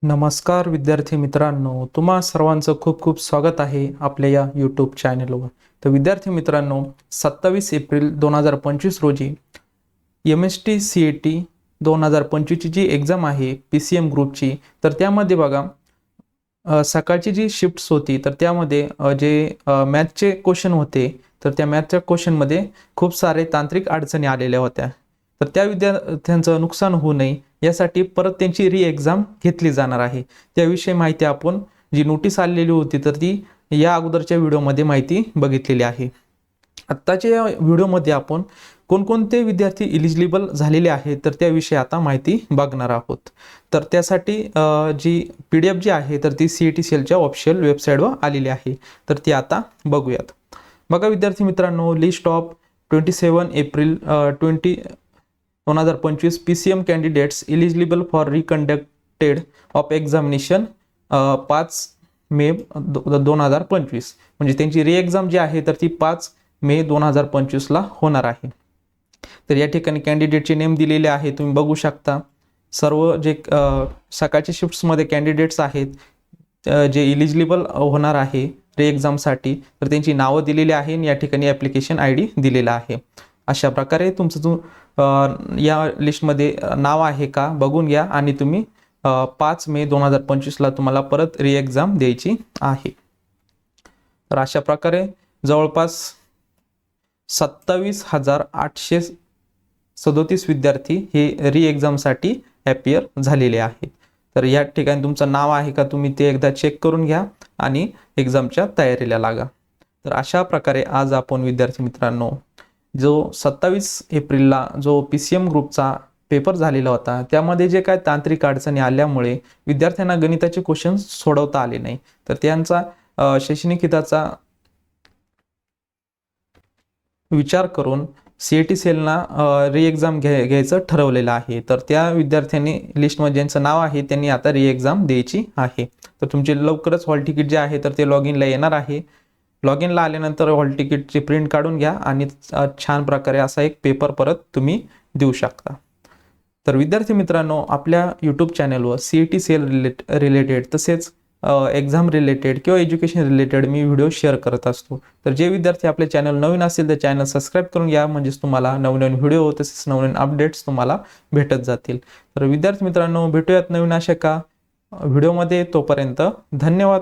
नमस्कार विद्यार्थी मित्रांनो, तुम्हा सर्वांचं खूप खूप स्वागत आहे आपल्या या यूट्यूब चॅनलवर. तर विद्यार्थी मित्रांनो, 27 एप्रिल 2025 रोजी MST CET 2025 ची जी एक्झाम आहे PCM ग्रुपची, तर त्यामध्ये बघा सकाळची जी शिफ्ट्स होती तर त्यामध्ये जे मॅथचे क्वेश्चन होते, तर त्या मॅथच्या क्वेश्चनमध्ये खूप सारे तांत्रिक अडचणी आलेल्या होत्या. तर त्या विद्यार्थ्यांचं नुकसान होऊ नये यासाठी परत त्यांची री एक्झाम घेतली जाणार आहे. त्याविषयी माहिती आपण जी नोटीस आलेली होती तर ती या अगोदरच्या व्हिडिओमध्ये माहिती बघितलेली आहे. आत्ताच्या या व्हिडिओमध्ये आपण कोणकोणते विद्यार्थी इलिजिबल झालेले आहेत तर त्याविषयी आता माहिती बघणार आहोत. तर त्यासाठी जी PDF जी आहे तर ती CET सेलच्या ऑफिशियल वेबसाईटवर आलेली आहे. तर ती आता बघूयात. बघा विद्यार्थी मित्रांनो, list of 27 April 2025 PCM candidates eligible for reconducted of examination 5 May 2025. म्हणजे त्यांची री एक्झाम जी आहे तर ती 5 मे 2025 ला होणार आहे. तर या ठिकाणी कॅन्डिडेटचे नेम दिलेले आहे, तुम्ही बघू शकता. सर्व जे सकाळच्या शिफ्ट्समध्ये कॅन्डिडेट्स आहेत जे इलिजिबल होणार आहे री एक्झामसाठी, तर त्यांची नावं दिलेली आहे आणि या ठिकाणी ॲप्लिकेशन ID दिलेला आहे. अशा प्रकारे तुमचं या लिस्टमध्ये नाव आहे का बघून घ्या आणि तुम्ही 5 मे 2025 ला तुम्हाला परत री एक्झाम द्यायची आहे. तर अशा प्रकारे जवळपास 27,837 विद्यार्थी हे री एक्झामसाठी ॲपियर झालेले आहेत. तर या ठिकाणी तुमचं नाव आहे का तुम्ही ते एकदा चेक करून घ्या आणि एक्झामच्या तयारीला लागा. तर अशा प्रकारे आज आपण विद्यार्थी मित्रांनो, जो 27 एप्रिलला जो PCM ग्रुपचा पेपर झालेला होता त्यामध्ये जे काय तांत्रिक अडचणी आल्यामुळे विद्यार्थ्यांना गणिताचे क्वेश्चन सोडवता आले नाही, तर त्यांचा शैक्षणिक हिताचा विचार करून CET सेलना री एक्झाम घ्यायचं ठरवलेलं आहे. तर त्या विद्यार्थ्यांनी लिस्टमध्ये ज्यांचं नाव आहे त्यांनी आता री एक्झाम द्यायची आहे. तर तुमचे लवकरच हॉल तिकीट जे आहे तर ते लॉग इनला येणार आहे. लॉग इनला आल्यानंतर हॉल तिकीटची प्रिंट काढून घ्या आणि छान प्रकारे असा एक पेपर परत तुम्ही देऊ शकता. तर विद्यार्थी मित्रांनो, आपल्या यूट्यूब चॅनलवर CET सेल रिलेटेड तसेच एक्झाम रिलेटेड किंवा एज्युकेशन रिलेटेड मी व्हिडिओ शेअर करत असतो. तर जे विद्यार्थी आपले चॅनल नवीन असेल तर चॅनल सबस्क्राईब करून घ्या, म्हणजेच तुम्हाला नवनवीन व्हिडिओ तसेच नवनवीन अपडेट्स तुम्हाला भेटत जातील. तर विद्यार्थी मित्रांनो, भेटूयात नवीन अशा का व्हिडिओमध्ये. तोपर्यंत धन्यवाद.